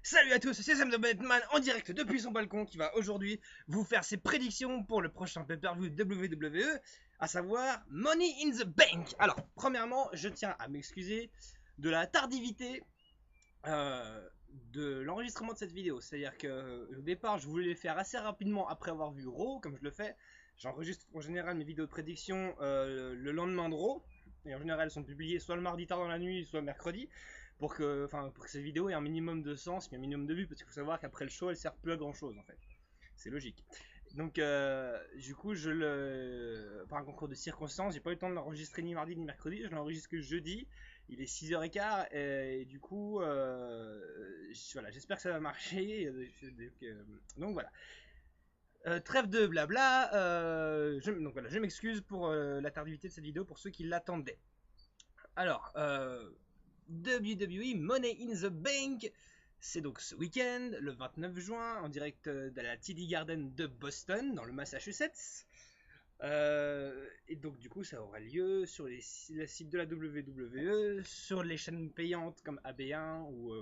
Salut à tous, c'est Sam de Batman en direct depuis son balcon qui va aujourd'hui vous faire ses prédictions pour le prochain pay-per-view WWE, à savoir Money in the Bank. Alors, premièrement, je tiens à m'excuser de la tardivité de l'enregistrement de cette vidéo. C'est-à-dire que au départ, je voulais le faire assez rapidement après avoir vu Raw, comme je le fais. J'enregistre en général mes vidéos de prédiction le lendemain de Raw. Et en général, elles sont publiées soit le mardi tard dans la nuit, soit le mercredi. Pour que cette vidéo ait un minimum de sens, mais un minimum de vues, parce qu'il faut savoir qu'après le show, elle sert plus à grand chose en fait. C'est logique. Donc, du coup, par un concours de circonstances, j'ai pas eu le temps de l'enregistrer ni mardi ni mercredi, je l'enregistre que jeudi. Il est 6h15 et du coup, voilà, j'espère que ça va marcher. Donc voilà. Trêve de blabla. Donc voilà, je m'excuse pour la tardivité de cette vidéo pour ceux qui l'attendaient. Alors, WWE Money in the Bank, c'est donc ce week-end, le 29 juin, en direct de la TD Garden de Boston, dans le Massachusetts. Et donc du coup ça aura lieu sur les sites de la WWE, sur les chaînes payantes comme AB1 ou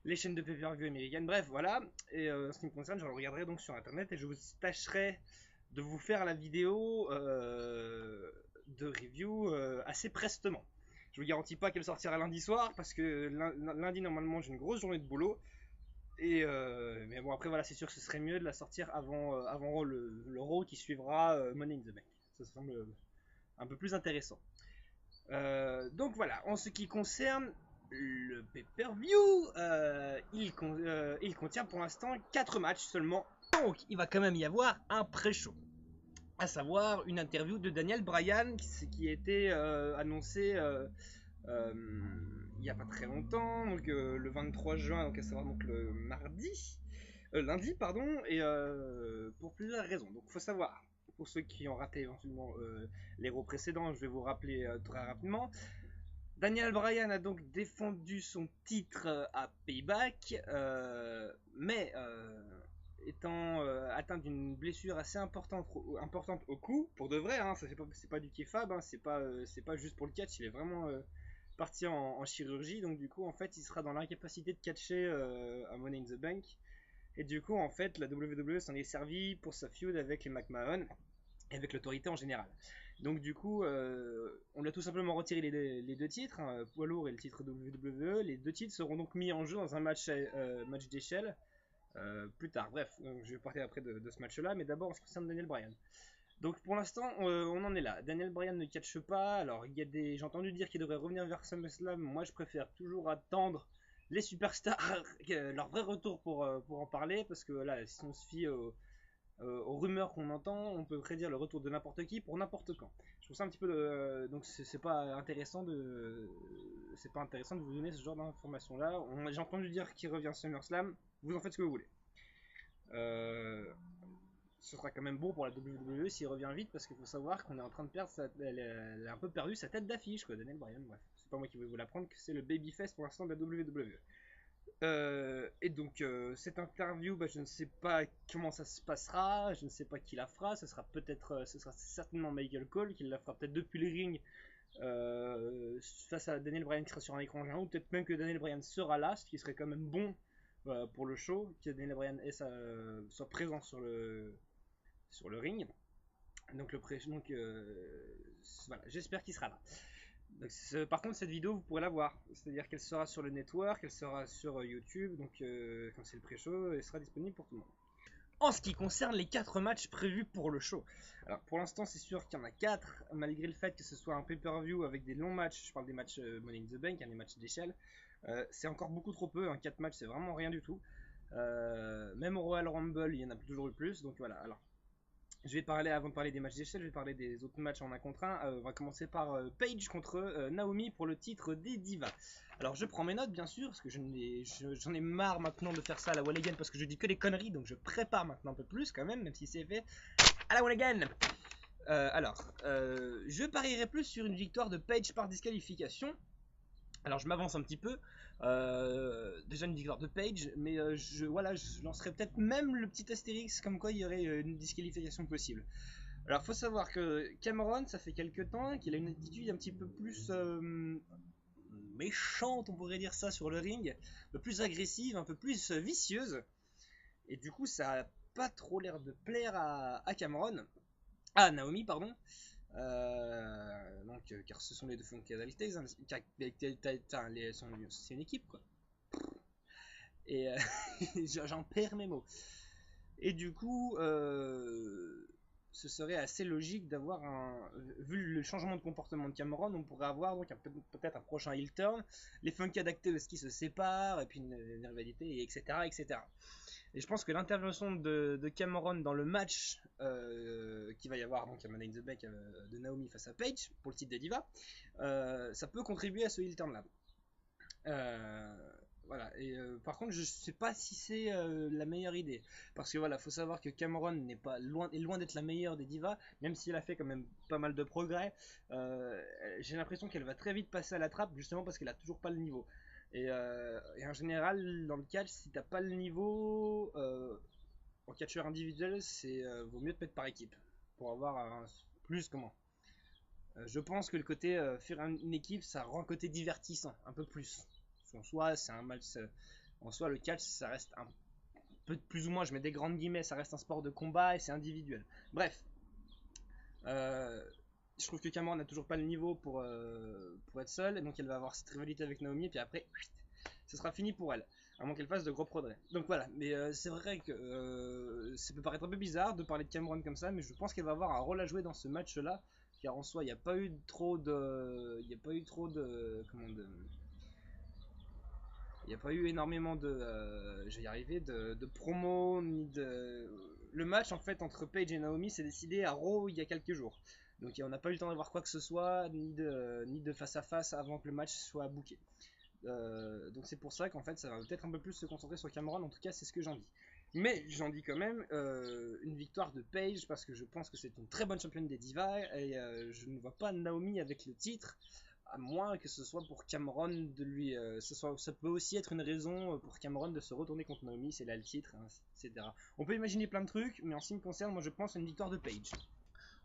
les chaînes de pay-per-view américaines, bref voilà. Et en ce qui me concerne, je le regarderai donc sur internet et je vous tâcherai de vous faire la vidéo de review assez prestement. Je vous garantis pas qu'elle sortira lundi soir parce que lundi normalement j'ai une grosse journée de boulot. Mais bon, après, voilà, c'est sûr que ce serait mieux de la sortir avant le Raw qui suivra Money in the Bank. Ça semble un peu plus intéressant. Donc voilà, en ce qui concerne le pay-per-view, il contient pour l'instant 4 matchs seulement. Donc il va quand même y avoir un pré-show. À savoir une interview de Daniel Bryan qui a été annoncée euh, il n'y a pas très longtemps, donc le 23 juin, donc à savoir donc le lundi, pardon, et pour plusieurs raisons. Donc, il faut savoir, pour ceux qui ont raté éventuellement les héros précédents, je vais vous rappeler très rapidement. Daniel Bryan a donc défendu son titre à Payback, mais étant atteint d'une blessure assez importante au cou, pour de vrai, hein, ça c'est pas du kefab, hein, c'est pas juste pour le catch, il est vraiment parti en chirurgie, donc du coup en fait il sera dans l'incapacité de catcher à Money in the Bank, et du coup en fait la WWE s'en est servi pour sa feud avec les McMahon et avec l'autorité en général. Donc du coup on a tout simplement retiré les deux titres, hein, poids lourd et le titre WWE. Les deux titres seront donc mis en jeu dans un match d'échelle plus tard. Bref, je vais parler après de ce match là, mais d'abord en ce qui concerne Daniel Bryan. Donc pour l'instant, on en est là. Daniel Bryan ne catche pas. Alors j'ai entendu dire qu'il devrait revenir vers SummerSlam. Moi, je préfère toujours attendre les superstars leur vrai retour pour en parler, parce que là, si on se fie aux rumeurs qu'on entend, on peut prédire le retour de n'importe qui pour n'importe quand. Je trouve ça un petit peu donc c'est pas intéressant de vous donner ce genre d'informations là. J'ai entendu dire qu'il revient SummerSlam. Vous en faites ce que vous voulez. Euh, Ce sera quand même bon pour la WWE s'il revient vite, parce qu'il faut savoir qu'on est en train de perdre elle a un peu perdu sa tête d'affiche, quoi, Daniel Bryan. Bref, c'est pas moi qui vais vous l'apprendre que c'est le babyface pour l'instant de la WWE. Et donc cette interview, je ne sais pas comment ça se passera, je ne sais pas qui la fera. Ce sera certainement Michael Cole qui la fera peut-être depuis le ring face à Daniel Bryan qui sera sur un écran géant, ou peut-être même que Daniel Bryan sera là, ce qui serait quand même bon pour le show, que Daniel Bryan soit présent sur le ring. Donc voilà, j'espère qu'il sera là. Donc, par contre, cette vidéo, vous pourrez la voir. C'est-à-dire qu'elle sera sur le network, elle sera sur YouTube. Donc, comme c'est le pré-show, elle sera disponible pour tout le monde. En ce qui concerne les 4 matchs prévus pour le show, alors pour l'instant, c'est sûr qu'il y en a 4, malgré le fait que ce soit un pay-per-view avec des longs matchs. Je parle des matchs Money in the Bank, hein, des matchs d'échelle. C'est encore beaucoup trop peu. 4 matchs, c'est vraiment rien du tout. Même au Royal Rumble, il y en a toujours eu plus. Donc voilà. Alors, avant de parler des matchs d'échelle, je vais parler des autres matchs en 1 contre 1. On va commencer par Paige contre Naomi pour le titre des Divas. Alors je prends mes notes bien sûr, parce que j'en ai marre maintenant de faire ça à la One Again, parce que je dis que des conneries, donc je prépare maintenant un peu plus quand même si c'est fait à la One Again. Je parierai plus sur une victoire de Paige par disqualification. Alors je m'avance un petit peu. Déjà une victoire de Page, mais je lancerai peut-être même le petit astérix comme quoi il y aurait une disqualification possible. Alors faut savoir que Cameron, ça fait quelques temps qu'il a une attitude un petit peu plus méchante, on pourrait dire ça, sur le ring, un peu plus agressive, un peu plus vicieuse. Et du coup, ça a pas trop l'air de plaire à Cameron. Ah, Naomi, pardon. Car ce sont les deux Funkadelics, hein, c'est une équipe, quoi. Et j'en perds mes mots. Et du coup, ce serait assez logique d'avoir vu le changement de comportement de Cameron, on pourrait avoir donc peut-être un prochain heel turn, les Funkadactors qui se séparent, et puis une rivalité, etc., etc. Et je pense que l'intervention de Cameron dans le match qui va y avoir donc à Money in the Bank de Naomi face à Paige pour le titre de Diva, ça peut contribuer à ce heel turn là. Voilà, et par contre, je sais pas si c'est la meilleure idée. Parce que voilà, faut savoir que Cameron est loin d'être la meilleure des divas, même si elle a fait quand même pas mal de progrès. J'ai l'impression qu'elle va très vite passer à la trappe, justement parce qu'elle a toujours pas le niveau. Et en général, dans le catch, si t'as pas le niveau en catcheur individuel, c'est vaut mieux te mettre par équipe pour avoir plus comment. Je pense que le côté faire une équipe, ça rend le côté divertissant un peu plus. En soi, c'est un match. En soi, le catch, ça reste un peu plus ou moins, je mets des grandes guillemets, ça reste un sport de combat et c'est individuel. Bref, je trouve que Cameron n'a toujours pas le niveau pour être seule, et donc elle va avoir cette rivalité avec Naomi, et puis après, ce sera fini pour elle, à moins qu'elle fasse de gros progrès. Donc voilà, mais c'est vrai que ça peut paraître un peu bizarre de parler de Cameron comme ça, mais je pense qu'elle va avoir un rôle à jouer dans ce match-là, car en soi, il n'y a pas eu trop de, comment il n'y a pas eu énormément de, je vais y arriver, de promo ni de. Le match en fait entre Paige et Naomi s'est décidé à Raw il y a quelques jours. Donc on n'a pas eu le temps d'avoir quoi que ce soit, ni de face à face avant que le match soit booké. Donc c'est pour ça qu'en fait ça va peut-être un peu plus se concentrer sur Cameron, en tout cas c'est ce que j'en dis. Mais j'en dis quand même une victoire de Paige parce que je pense que c'est une très bonne championne des divas et je ne vois pas Naomi avec le titre à moins que ce soit pour Cameron de lui. Ça peut aussi être une raison pour Cameron de se retourner contre Naomi, c'est là le titre, hein, etc. On peut imaginer plein de trucs, mais en ce qui me concerne, moi je pense à une victoire de Paige.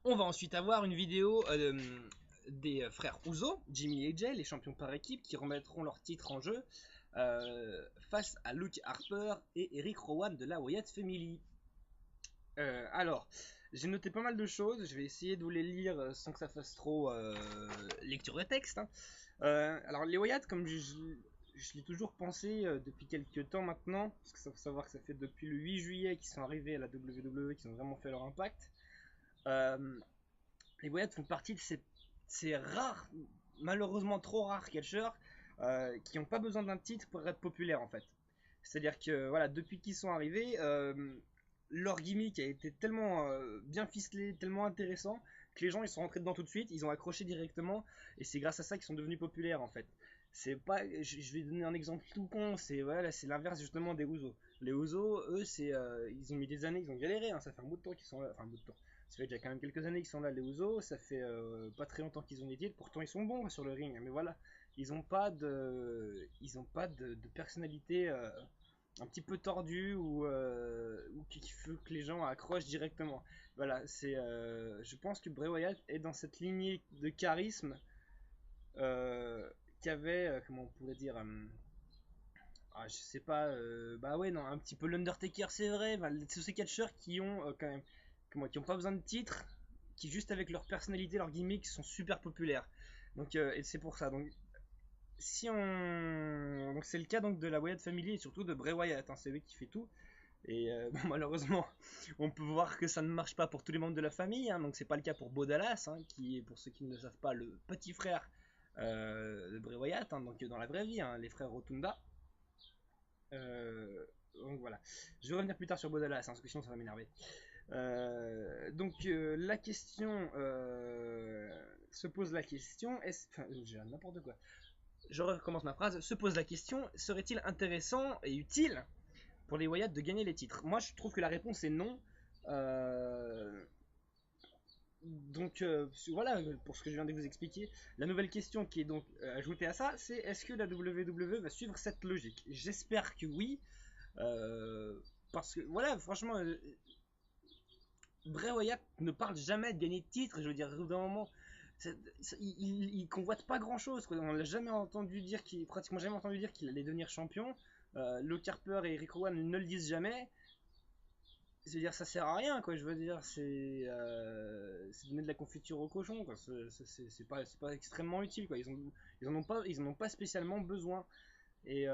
On va ensuite avoir une vidéo des frères Uso, Jimmy et Jay, les champions par équipe, qui remettront leur titre en jeu face à Luke Harper et Eric Rowan de la Wyatt Family. Alors, j'ai noté pas mal de choses, je vais essayer de vous les lire sans que ça fasse trop lecture de texte. Hein. Alors, les Wyatt, comme je l'ai toujours pensé depuis quelques temps maintenant, parce que ça faut savoir que ça fait depuis le 8 juillet qu'ils sont arrivés à la WWE, qu'ils ont vraiment fait leur impact. Les Wyatt font partie de ces rares, malheureusement trop rares catcheurs qui n'ont pas besoin d'un titre pour être populaires en fait. C'est-à-dire que voilà, depuis qu'ils sont arrivés, leur gimmick a été tellement bien ficelé, tellement intéressant que les gens ils sont rentrés dedans tout de suite, ils ont accroché directement et c'est grâce à ça qu'ils sont devenus populaires en fait. C'est pas, je vais donner un exemple tout con, c'est voilà, c'est l'inverse justement des Usos. Les Usos, eux, ils ont mis des années, ils ont galéré, hein, ça fait un bout de temps qu'ils sont là, enfin un bout de temps. Ça fait déjà quand même quelques années qu'ils sont là, les Usos, ça fait pas très longtemps qu'ils ont des titres, pourtant ils sont bons sur le ring, mais voilà, ils ont pas de personnalité un petit peu tordu ou qui fait que les gens accrochent directement. Voilà, je pense que Bray Wyatt est dans cette lignée de charisme qu'avait, comment on pourrait dire, je sais pas, bah ouais, non, un petit peu l'Undertaker, c'est vrai, bah, tous ces catcheurs qui ont quand même, qui ont pas besoin de titre, qui juste avec leur personnalité, leur gimmick, sont super populaires. Donc, et c'est pour ça. Donc, donc c'est le cas donc de la Wyatt Family et surtout de Bray Wyatt, hein, c'est lui qui fait tout. Et bon, malheureusement, on peut voir que ça ne marche pas pour tous les membres de la famille. Hein, donc c'est pas le cas pour Bo Dallas, hein, qui est pour ceux qui ne le savent pas le petit frère de Bray Wyatt, hein, donc dans la vraie vie, hein, les frères Rotunda. Donc voilà. Je vais revenir plus tard sur Bo Dallas, hein, parce que sinon ça va m'énerver. La question se pose la question. Enfin, j'ai n'importe quoi. Je recommence ma phrase. Se pose la question, serait-il intéressant et utile pour les Wyatt de gagner les titres? Moi, je trouve que la réponse est non. Voilà, pour ce que je viens de vous expliquer. La nouvelle question qui est donc ajoutée à ça, c'est est-ce que la WWE va suivre cette logique? J'espère que oui. Parce que, voilà, franchement, Bray Wyatt ne parle jamais de gagner de titre. Je veux dire, d'un moment, il convoite pas grand chose, quoi. On l'a jamais entendu dire pratiquement jamais entendu dire qu'il allait devenir champion. Luke Harper et Rick Rowan ne le disent jamais. Je veux dire, ça sert à rien, quoi. Je veux dire, c'est donner de la confiture au cochon, quoi. C'est pas extrêmement utile, quoi. Ils en ont pas spécialement besoin. Et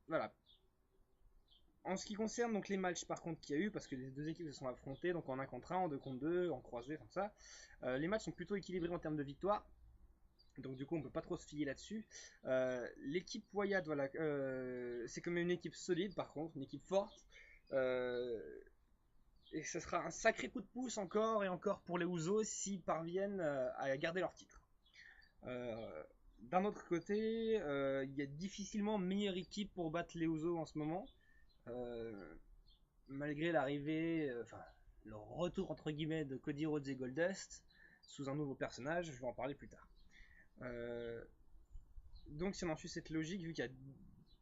voilà. En ce qui concerne donc les matchs par contre qu'il y a eu, parce que les deux équipes se sont affrontées, donc en 1 contre 1, en 2 contre 2, en croisé, comme ça, les matchs sont plutôt équilibrés en termes de victoire. Donc du coup on peut pas trop se fier là-dessus. L'équipe Wyatt, voilà, c'est quand même une équipe solide par contre, une équipe forte. Et ce sera un sacré coup de pouce encore et encore pour les Usos s'ils parviennent à garder leur titre. D'un autre côté, il y a difficilement meilleure équipe pour battre les Usos en ce moment. Malgré l'arrivée, enfin le retour entre guillemets de Cody Rhodes et Goldust sous un nouveau personnage, je vais en parler plus tard. Donc si on en suit cette logique, vu qu'il n'y a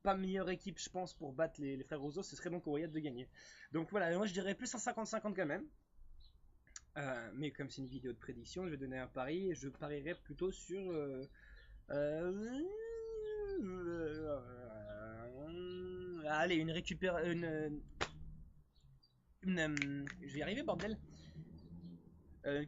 pas meilleure équipe je pense pour battre les frères Usos, ce serait donc au Wyatt de gagner. Donc voilà, moi je dirais plus un 50-50 quand même. Mais comme c'est une vidéo de prédiction, je vais donner un pari et je parierais plutôt sur allez, une récupère je vais y arriver bordel.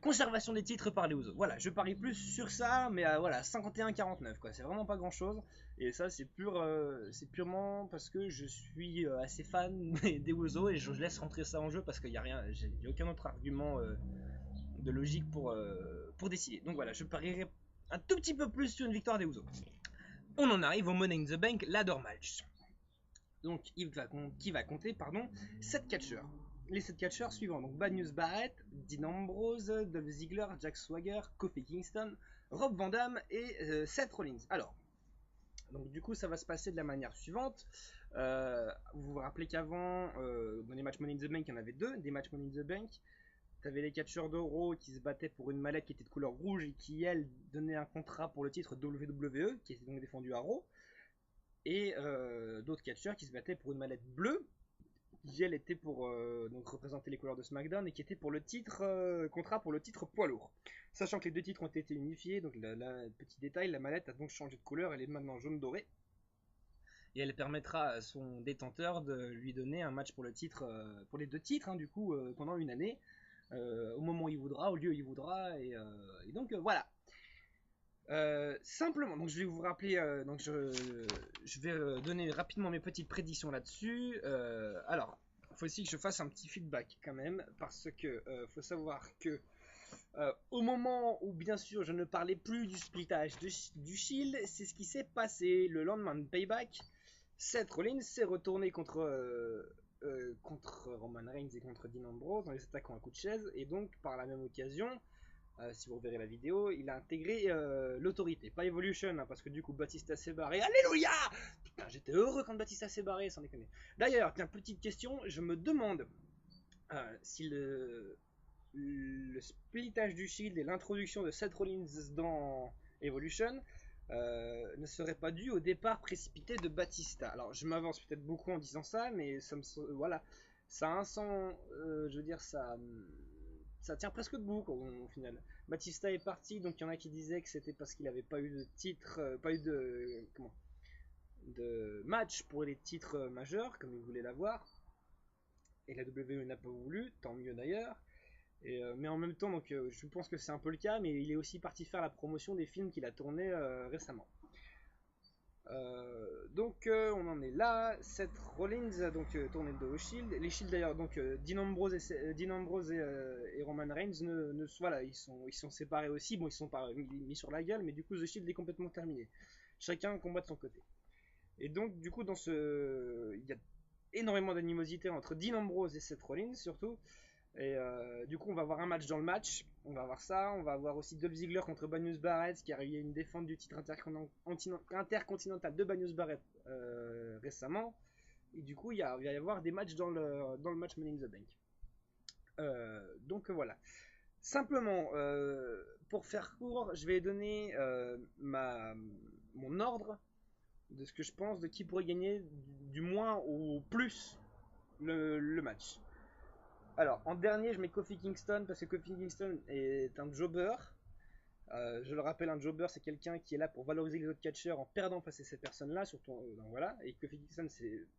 Conservation des titres par les Usos. Voilà, je parie plus sur ça, mais voilà, 51-49 quoi, c'est vraiment pas grand chose. Et ça, c'est purement parce que je suis assez fan des Usos et je laisse rentrer ça en jeu parce qu'il y a rien, j'ai aucun autre argument de logique pour décider. Donc voilà, je parierai un tout petit peu plus sur une victoire des Usos. On en arrive au Money in the Bank ladder match. Donc, qui va compter 7 catcheurs. Les 7 catcheurs suivants, donc Bad News Barrett, Dean Ambrose, Dolph Ziggler, Jack Swagger, Kofi Kingston, Rob Van Dam et Seth Rollins. Alors, donc du coup ça va se passer de la manière suivante. Vous vous rappelez qu'avant, dans les matchs Money in the Bank, il y en avait deux, des matchs Money in the Bank. T'avais les catcheurs d'Euro qui se battaient pour une mallette qui était de couleur rouge et qui, elle, donnait un contrat pour le titre WWE, qui était donc défendu à Raw. Et d'autres catcheurs qui se battaient pour une mallette bleue, qui elle était pour donc représenter les couleurs de SmackDown et qui était pour le titre contrat pour le titre poids lourd. Sachant que les deux titres ont été unifiés, donc petit détail, la mallette a donc changé de couleur, elle est maintenant jaune doré. Et elle permettra à son détenteur de lui donner un match pour le titre, pour les deux titres, hein, du coup, pendant une année, au moment où il voudra, au lieu où il voudra, et donc voilà. Simplement, donc je vais vous rappeler, donc je vais donner rapidement mes petites prédictions là-dessus. Alors, il faut aussi que je fasse un petit feedback quand même, parce que faut savoir que au moment où bien sûr je ne parlais plus du splittage du Shield, c'est ce qui s'est passé le lendemain de Payback. Seth Rollins s'est retourné contre Roman Reigns et contre Dean Ambrose en les attaquant à coup de chaise, et donc par la même occasion, si vous reverrez la vidéo, il a intégré l'autorité, pas Evolution, hein, parce que du coup Batista s'est barré. Alléluia! Putain, j'étais heureux quand Batista s'est barré, sans déconner. D'ailleurs, tiens, petite question, je me demande si le splitage du Shield et l'introduction de Seth Rollins dans Evolution ne serait pas dû au départ précipité de Batista. Alors, je m'avance peut-être beaucoup en disant ça, mais voilà, ça a un sens, je veux dire, ça tient presque debout quoi, au final. Batista est parti, donc il y en a qui disaient que c'était parce qu'il n'avait pas eu de titre, pas eu de match pour les titres majeurs, comme il voulait l'avoir. Et la WWE n'a pas voulu, tant mieux d'ailleurs. Mais en même temps, donc, je pense que c'est un peu le cas, mais il est aussi parti faire la promotion des films qu'il a tournés récemment. Donc on en est là. Seth Rollins donc tourné le dos au Shield. Les Shield d'ailleurs, donc Dean Ambrose et Roman Reigns voilà, ils sont séparés aussi. Bon, ils sont pas mis sur la gueule, mais du coup The Shield est complètement terminé. Chacun combat de son côté. Et donc du coup il y a énormément d'animosité entre Dean Ambrose et Seth Rollins surtout. Et du coup, on va avoir un match dans le match. On va avoir ça. On va avoir aussi Dolph Ziggler contre Bad News Barrett, qui a eu une défense du titre intercontinental de Bad News Barrett récemment. Et du coup, il va y avoir des matchs dans le match Money in the Bank. Donc voilà. Simplement, pour faire court, je vais donner mon ordre de ce que je pense de qui pourrait gagner du moins au plus le match. Alors, en dernier, je mets Kofi Kingston parce que Kofi Kingston est un jobber. Je le rappelle, un jobber, c'est quelqu'un qui est là pour valoriser les autres catcheurs en perdant face à ces personnes-là, surtout, donc voilà. Et Kofi Kingston,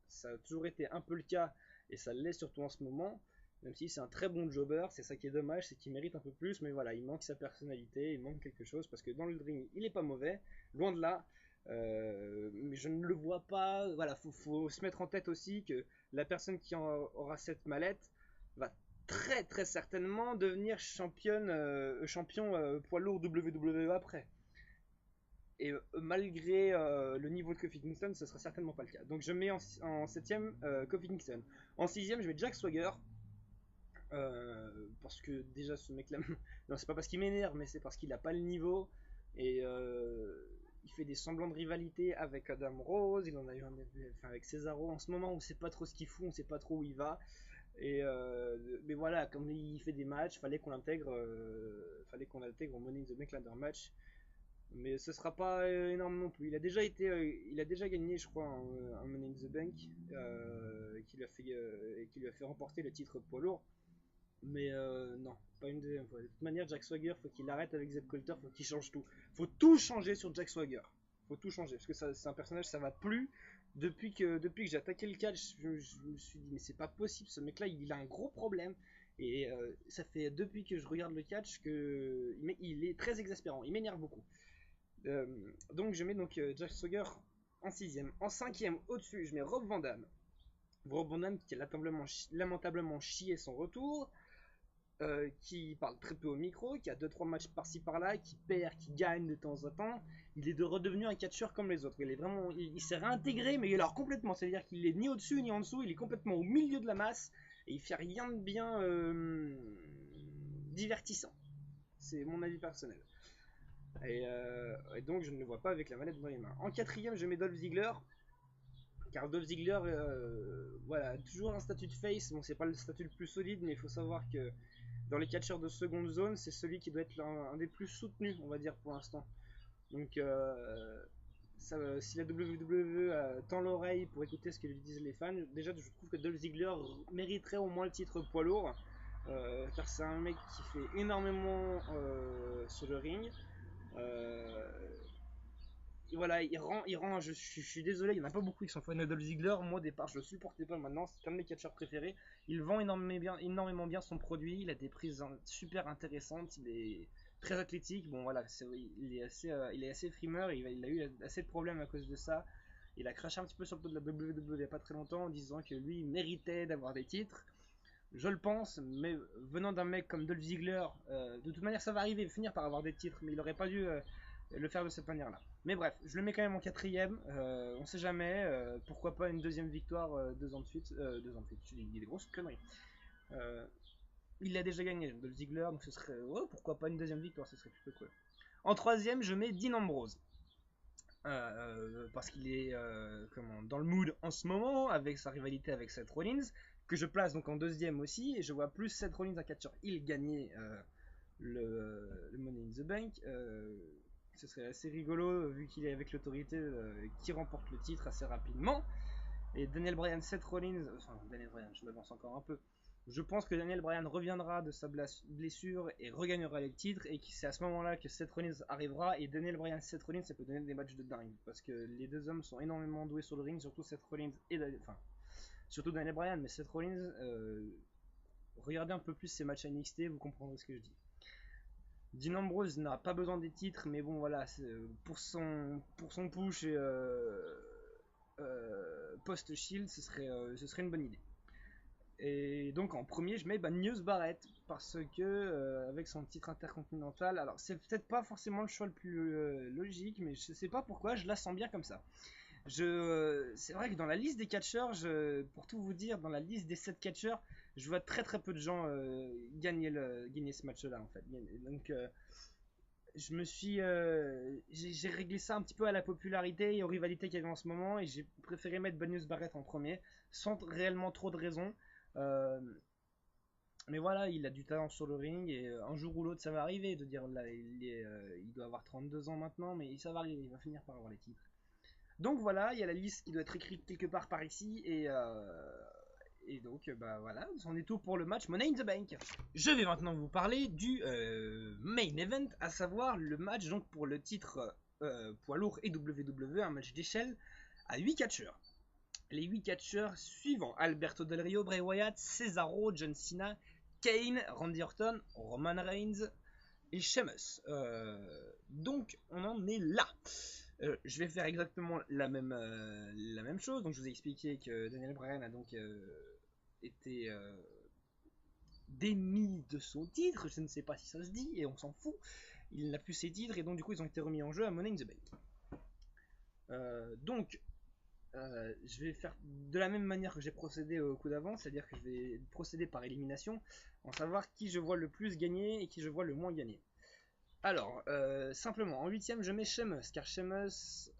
ça a toujours été un peu le cas, et ça l'est surtout en ce moment. Même si c'est un très bon jobber, c'est ça qui est dommage, c'est qu'il mérite un peu plus, mais voilà, il manque sa personnalité, il manque quelque chose, parce que dans le ring, il est pas mauvais, loin de là. Mais je ne le vois pas. Voilà, faut se mettre en tête aussi que la personne qui aura cette mallette va très très certainement devenir champion poids lourd WWE après. Et malgré le niveau de Kofi Kingston, ce sera certainement pas le cas. Donc je mets en 7ème Kofi Kingston. En 6ème, je mets Jack Swagger. Parce que déjà ce mec là, non, c'est pas parce qu'il m'énerve, mais c'est parce qu'il a pas le niveau. Et il fait des semblants de rivalité avec Adam Rose. Il en a eu un enfin, avec Cesaro en ce moment. On sait pas trop ce qu'il fout, on sait pas trop où il va. Et mais voilà, comme il fait des matchs, fallait qu'on l'intègre au Money in the Bank Ladder match. Mais ce sera pas énorme non plus. Il a déjà gagné, je crois, un Money in the Bank qui lui a fait remporter le titre poids lourd. Mais non, pas une deuxième fois. De toute manière, Jack Swagger, faut qu'il arrête avec Zeb Coulter, faut qu'il change tout. Faut tout changer sur Jack Swagger. Faut tout changer parce que c'est un personnage, ça va plus. Depuis que j'ai attaqué le catch, je me suis dit mais c'est pas possible, ce mec-là, il a un gros problème. Et ça fait depuis que je regarde le catch que il est très exaspérant, il m'énerve beaucoup. Euh, donc je mets Jack Swagger en 6ème. En 5ème, au-dessus, je mets Rob Van Dam. Rob Van Dam qui a lamentablement chié son retour. Qui parle très peu au micro, qui a 2-3 matchs par-ci par-là, qui perd, qui gagne de temps en temps. Il est redevenu un catcheur comme les autres. Il s'est réintégré, mais alors complètement. C'est-à-dire qu'il est ni au-dessus ni en dessous, il est complètement au milieu de la masse et il fait rien de bien divertissant. C'est mon avis personnel. Et donc je ne le vois pas avec la manette dans les mains. En 4ème, je mets Dolph Ziggler. Car Dolph Ziggler, voilà, toujours un statut de face. Bon, c'est pas le statut le plus solide, mais il faut savoir que dans les catcheurs de seconde zone, c'est celui qui doit être un des plus soutenus, on va dire, pour l'instant. Donc, si la WWE tend l'oreille pour écouter ce que lui disent les fans, déjà, je trouve que Dolph Ziggler mériterait au moins le titre poids lourd. Car c'est un mec qui fait énormément sur le ring. Voilà, je suis désolé, il n'y en a pas beaucoup qui sont fans de Dolph Ziggler. Moi, au départ, je le supportais pas. Maintenant, c'est un de mes catcheurs préférés. Il vend énormément bien son produit. Il a des prises super intéressantes. Il est très athlétique. Bon, voilà, il est assez frimeur. Il a eu assez de problèmes à cause de ça. Il a craché un petit peu sur le dos de la WWE il n'y a pas très longtemps en disant que lui, il méritait d'avoir des titres. Je le pense, mais venant d'un mec comme Dolph Ziggler, de toute manière, ça va arriver, finir par avoir des titres, mais il aurait pas dû le faire de cette manière-là. Mais bref, je le mets quand même en 4ème. On sait jamais. Pourquoi pas une deuxième victoire 2 ans de suite. 2 ans de suite, il y a des grosses conneries. Euh, il a déjà gagné Dolph Ziggler, donc ce serait. Ouais, pourquoi pas une deuxième victoire, ce serait plutôt cool. En 3ème, je mets Dean Ambrose. Parce qu'il est dans le mood en ce moment, avec sa rivalité avec Seth Rollins, que je place donc en 2ème aussi, et je vois plus Seth Rollins un catcher. Il gagnait le Money in the Bank. Ce serait assez rigolo vu qu'il est avec l'autorité qui remporte le titre assez rapidement. Et Daniel Bryan, Seth Rollins, enfin Daniel Bryan, je m'avance encore un peu. Je pense que Daniel Bryan reviendra de sa blessure et regagnera les titres, et c'est à ce moment-là que Seth Rollins arrivera. Et Daniel Bryan, Seth Rollins, ça peut donner des matchs de dingue parce que les deux hommes sont énormément doués sur le ring, surtout Seth Rollins surtout Daniel Bryan, mais Seth Rollins. Regardez un peu plus ces matchs à NXT, vous comprendrez ce que je dis. Dean Ambrose n'a pas besoin des titres, mais bon voilà, pour son push et post-shield, ce serait une bonne idée. Et donc en premier, je mets News Barrett parce que avec son titre intercontinental, alors c'est peut-être pas forcément le choix le plus logique, mais je sais pas pourquoi, je la sens bien comme ça. C'est vrai que dans la liste des catcheurs, pour tout vous dire, dans la liste des 7 catcheurs, je vois très très peu de gens gagner ce match-là en fait. Donc j'ai réglé ça un petit peu à la popularité et aux rivalités qu'il y avait en ce moment, et j'ai préféré mettre News Barrett en premier, sans réellement trop de raisons. Euh, mais voilà, il a du talent sur le ring, et un jour ou l'autre ça va arriver de dire là, il doit avoir 32 ans maintenant, mais ça va arriver, il va finir par avoir les titres. Donc voilà, il y a la liste qui doit être écrite quelque part par ici, Et donc, bah voilà, c'en est tout pour le match Money in the Bank. Je vais maintenant vous parler du main event, à savoir le match donc pour le titre poids lourd et WWE, un match d'échelle à 8 catcheurs. Les 8 catcheurs suivants: Alberto Del Rio, Bray Wyatt, Cesaro, John Cena, Kane, Randy Orton, Roman Reigns et Sheamus. Donc on en est là. Je vais faire exactement la même chose. Donc je vous ai expliqué que Daniel Bryan a donc été démis de son titre. Je ne sais pas si ça se dit et on s'en fout. Il n'a plus ses titres et donc du coup ils ont été remis en jeu à Money in the Bank. Je vais faire de la même manière que j'ai procédé au coup d'avant, c'est-à-dire que je vais procéder par élimination, en savoir qui je vois le plus gagner et qui je vois le moins gagner. Alors, simplement, en 8ème, je mets Sheamus, car Sheamus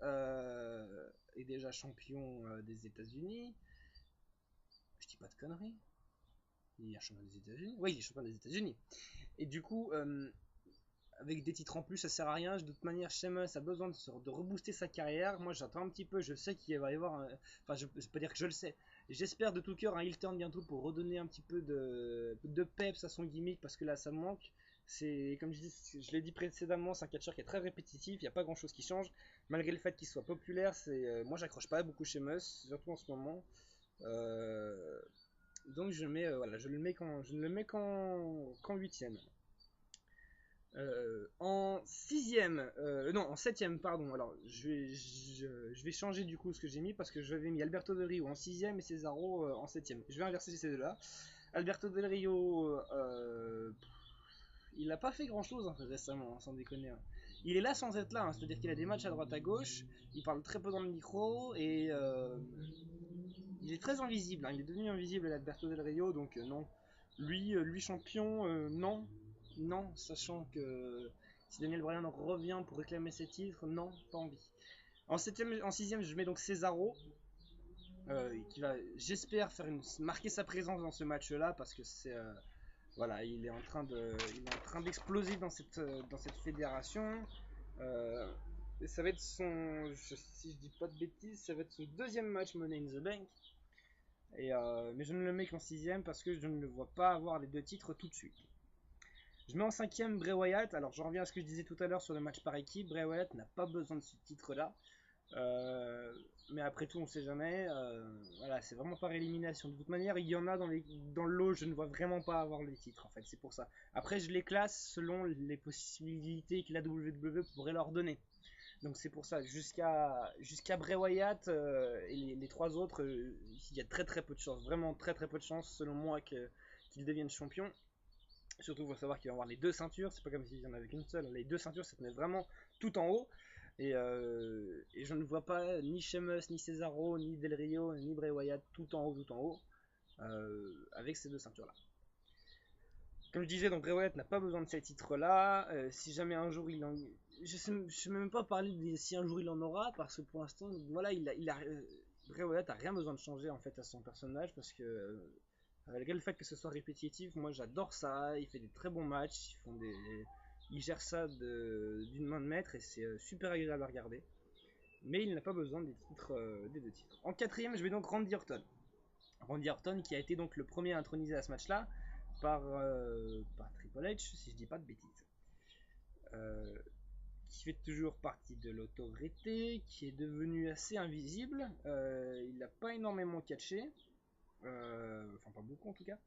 est déjà champion des États-Unis. Je dis pas de conneries. Il est champion des États-Unis. Oui, il est champion des États-Unis. Et du coup, avec des titres en plus, ça sert à rien. De toute manière, Sheamus a besoin de rebooster sa carrière. Moi, j'attends un petit peu. Je sais qu'il va y avoir. Enfin, je peux pas dire que je le sais. J'espère de tout cœur un heel turn bientôt pour redonner un petit peu de peps à son gimmick, parce que là, ça me manque. C'est, comme je l'ai dit précédemment, c'est un catcheur qui est très répétitif. Il n'y a pas grand chose qui change. Malgré le fait qu'il soit populaire, moi, j'accroche pas beaucoup Sheamus, surtout en ce moment. Donc, voilà, je ne le mets qu'en 8ème. En 6ème, non, en 7ème, pardon. Alors, je vais changer du coup ce que j'ai mis, parce que j'avais mis Alberto Del Rio en 6ème et Cesaro en 7ème. Je vais inverser ces deux-là. Alberto Del Rio, il n'a pas fait grand-chose récemment, sans déconner. Hein. Il est là sans être là, hein, c'est-à-dire qu'il a des matchs à droite à gauche, il parle très peu dans le micro et il est très invisible. Hein. Il est devenu invisible, Alberto Del Rio, donc non. Lui champion, non. Non, sachant que si Daniel Bryan revient pour réclamer ses titres, non, pas envie. En 6ème, je mets donc Cesaro, qui va, j'espère, marquer sa présence dans ce match-là, parce que voilà, il est en train d'exploser dans cette fédération. Et ça va être si je dis pas de bêtises, ça va être son 2ème match Money in the Bank. Mais je ne le mets qu'en 6ème parce que je ne le vois pas avoir les 2 titres tout de suite. Je mets en 5ème Bray Wyatt. Alors je reviens à ce que je disais tout à l'heure sur le match par équipe. Bray Wyatt n'a pas besoin de ce titre-là. Mais après tout, on sait jamais. Voilà, c'est vraiment par élimination. De toute manière, il y en a dans le lot, je ne vois vraiment pas avoir les titres en fait. C'est pour ça. Après, je les classe selon les possibilités que la WWE pourrait leur donner. Donc c'est pour ça, jusqu'à Bray Wyatt et les 3 autres, il y a très très peu de chances, vraiment très très peu de chances selon moi qu'ils deviennent champions. Surtout, il faut savoir qu'il va y avoir les 2 ceintures, c'est pas comme s'il y en avait qu'une seule. Les 2 ceintures, ça tenait vraiment tout en haut. Et je ne vois pas ni Sheamus, ni Cesaro, ni Del Rio, ni Bray Wyatt tout en haut, avec ces 2 ceintures-là. Comme je disais, donc Bray Wyatt n'a pas besoin de ces titres-là. Si jamais un jour il en... Je ne sais même pas parler de si un jour il en aura, parce que pour l'instant, voilà, Bray Wyatt n'a rien besoin de changer en fait à son personnage, parce que malgré le fait que ce soit répétitif, moi j'adore ça. Il fait des très bons matchs, il gère ça d'une main de maître et c'est super agréable à regarder. Mais il n'a pas besoin des 2 titres. En 4ème, je vais donc Randy Orton. Randy Orton qui a été donc le premier à introniser à ce match-là par Triple H, si je dis pas de bêtises. Qui fait toujours partie de l'autorité, qui est devenu assez invisible. Il n'a pas énormément catché. Enfin, pas beaucoup en tout cas.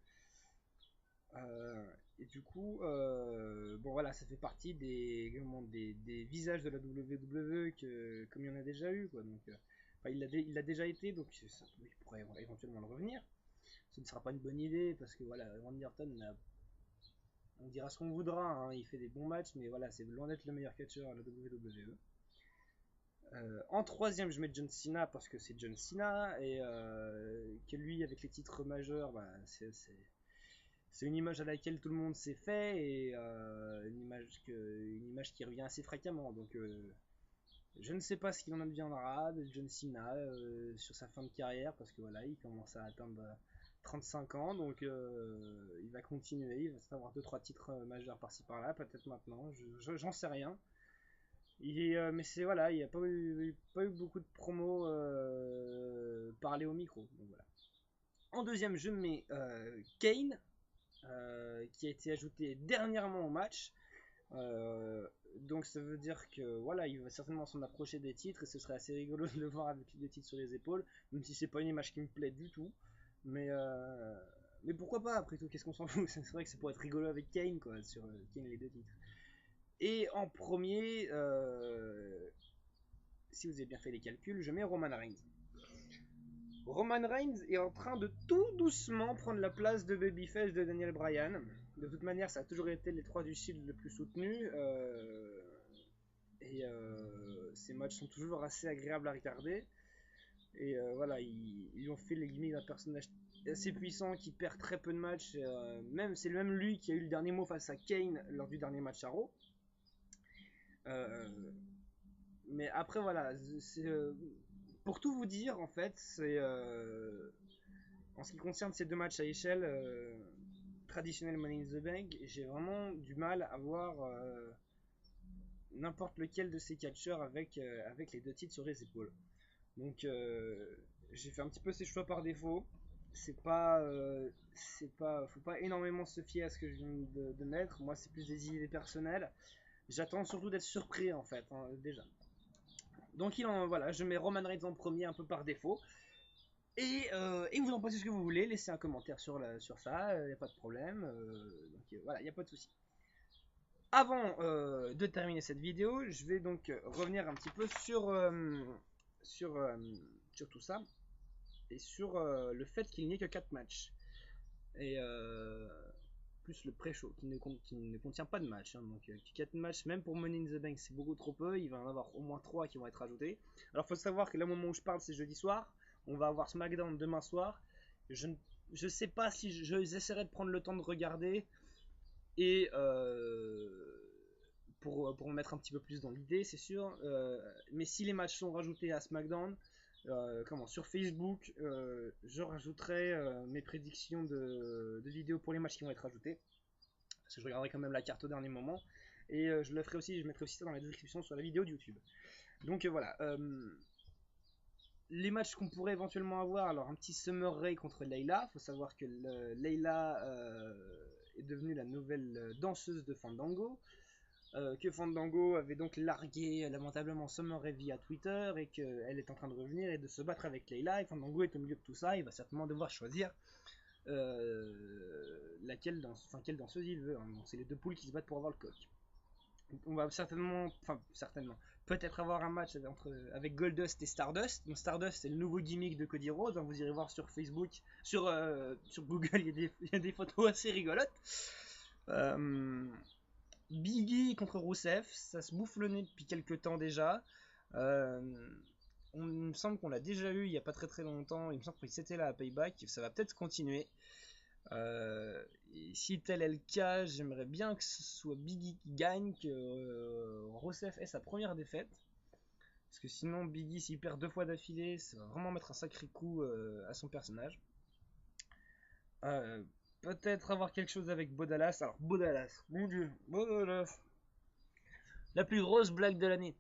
Et du coup, bon voilà, ça fait partie des visages de la WWE comme il y en a déjà eu, quoi. Donc, il l'a déjà été, donc il pourrait éventuellement le revenir. Ce ne sera pas une bonne idée parce que voilà, Randy Orton, on dira ce qu'on voudra, hein, il fait des bons matchs, mais voilà, c'est loin d'être le meilleur catcheur à la WWE. En 3ème, je mets John Cena parce que c'est John Cena et que lui, avec les titres majeurs, bah, c'est une image à laquelle tout le monde s'est fait et une image qui revient assez fréquemment. Donc je ne sais pas ce qu'il en adviendra de John Cena sur sa fin de carrière, parce que voilà, il commence à atteindre 35 ans, donc il va continuer, il va avoir 2-3 titres majeurs par-ci par-là, peut-être maintenant, j'en sais rien. Mais c'est voilà, il n'y a pas eu beaucoup de promos parlés au micro. Donc voilà. En deuxième, je mets Kane, qui a été ajouté dernièrement au match. Donc ça veut dire que voilà, il va certainement s'en approcher des titres et ce serait assez rigolo de le voir avec des titres sur les épaules, même si c'est pas une image qui me plaît du tout. Mais pourquoi pas, après tout, qu'est-ce qu'on s'en fout? C'est vrai que ça pourrait être rigolo avec Kane, quoi, sur Kane les deux titres. Et en premier, si vous avez bien fait les calculs, je mets Roman Reigns. Roman Reigns est en train de tout doucement prendre la place de Babyface de Daniel Bryan. De toute manière, ça a toujours été les trois du Shield le plus soutenus. Ces matchs sont toujours assez agréables à regarder. Et voilà, ils ont fait les limites d'un personnage assez puissant qui perd très peu de matchs. C'est même lui qui a eu le dernier mot face à Kane lors du dernier match à Raw. Mais après, voilà, pour tout vous dire, en fait, en ce qui concerne ces deux matchs à échelle traditionnelle Money in the Bank, j'ai vraiment du mal à voir n'importe lequel de ces catcheurs avec les deux titres sur les épaules. Donc j'ai fait un petit peu ces choix par défaut. Faut pas énormément se fier à ce que je viens de mettre. Moi, c'est plus des idées personnelles. J'attends surtout d'être surpris en fait, hein, déjà. Donc voilà, je mets Roman Reigns en premier un peu par défaut. Et vous en pensez ce que vous voulez, laissez un commentaire sur ça, il n'y a pas de problème. Voilà, il n'y a pas de souci. Avant de terminer cette vidéo, je vais donc revenir un petit peu sur tout ça. Et sur le fait qu'il n'y ait que 4 matchs. Et plus le pré-show qui ne contient pas de match. Hein, donc 4 matchs, même pour Money in the Bank, c'est beaucoup trop peu. Il va en avoir au moins 3 qui vont être ajoutés. Alors il faut savoir que là, au moment où je parle, c'est jeudi soir. On va avoir SmackDown demain soir. Je sais pas si j'essaierai de prendre le temps de regarder et pour me mettre un petit peu plus dans l'idée, c'est sûr. Mais si les matchs sont rajoutés à SmackDown, sur Facebook, je rajouterai mes prédictions de vidéos pour les matchs qui vont être ajoutés. Parce que je regarderai quand même la carte au dernier moment. Et je mettrai aussi ça dans la description sur la vidéo de YouTube. Donc voilà. Les matchs qu'on pourrait éventuellement avoir, alors un petit Summer Rae contre Layla. Il faut savoir que Layla est devenue la nouvelle danseuse de Fandango. Que Fandango avait donc largué lamentablement Summer Rae via Twitter et qu'elle est en train de revenir et de se battre avec Layla. Et Fandango est au milieu de tout ça, il va certainement devoir choisir quelle danseuse il veut. Hein. Donc c'est les deux poules qui se battent pour avoir le coq. On va certainement, peut-être avoir un match avec Goldust et Stardust. Donc Stardust c'est le nouveau gimmick de Cody Rhodes. Hein. Vous irez voir sur Facebook, sur Google, il y a des photos assez rigolotes. Biggie contre Rousseff, ça se bouffe le nez depuis quelques temps déjà. Il me semble qu'on l'a déjà eu il n'y a pas très très longtemps. Il me semble que c'était là à Payback. Ça va peut-être continuer. Et si tel est le cas, j'aimerais bien que ce soit Biggie qui gagne, que Rousseff ait sa première défaite. Parce que sinon, Biggie, s'il perd 2 fois d'affilée, ça va vraiment mettre un sacré coup à son personnage. Peut-être avoir quelque chose avec Bodalas. Alors, Bodalas, mon dieu, Bodalas. La plus grosse blague de l'année.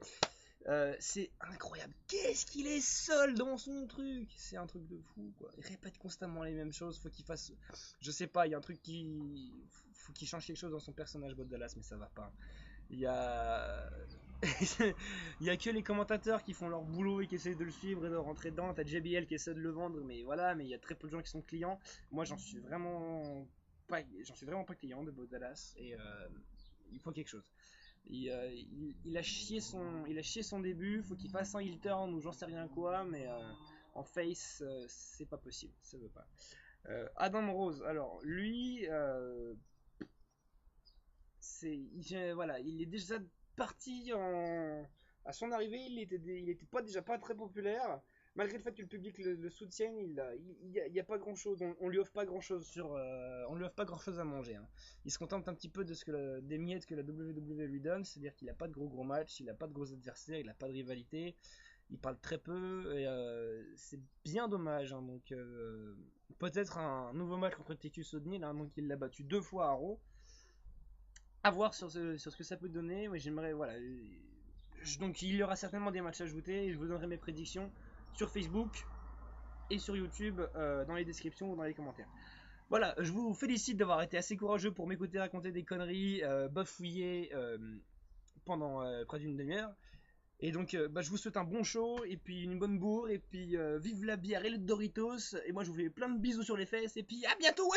C'est incroyable. Qu'est-ce qu'il est seul dans son truc. C'est un truc de fou, quoi. Il répète constamment les mêmes choses. Faut qu'il fasse... Je sais pas, il y a un truc qui... Faut qu'il change quelque chose dans son personnage, Bodalas, mais ça va pas. Il y a... il y a que les commentateurs qui font leur boulot et qui essaient de le suivre et de rentrer dedans. T'as JBL qui essaie de le vendre, mais voilà, mais il y a très peu de gens qui sont clients. Moi, j'en suis vraiment pas client de Bodalas et il faut quelque chose. Il a chié son début, faut qu'il fasse un heel turn ou j'en sais rien quoi, mais en face, c'est pas possible, ça veut pas. Adam Rose, alors lui, il est déjà parti à son arrivée, il était pas déjà pas très populaire. Malgré le fait que le public le soutienne, il y a pas grand chose. On lui offre pas grand chose on lui offre pas grand chose à manger. Hein. Il se contente un petit peu des miettes que la WWE lui donne, c'est-à-dire qu'il a pas de gros matchs, il a pas de gros adversaires, il a pas de rivalité, il parle très peu et c'est bien dommage. Hein. Donc peut-être un nouveau match contre Titus O'Neil, hein, donc il l'a battu 2 fois à Raw. À voir sur ce que ça peut donner. Moi, j'aimerais, voilà. Donc, il y aura certainement des matchs ajoutés. Je vous donnerai mes prédictions sur Facebook. et sur YouTube dans les descriptions ou dans les commentaires. Voilà, je vous félicite d'avoir été assez courageux pour m'écouter raconter des conneries, bafouiller pendant près d'une demi-heure. Et donc, je vous souhaite un bon show, et puis une bonne bourre, et puis vive la bière et le Doritos. Et moi, je vous fais plein de bisous sur les fesses, et puis à bientôt,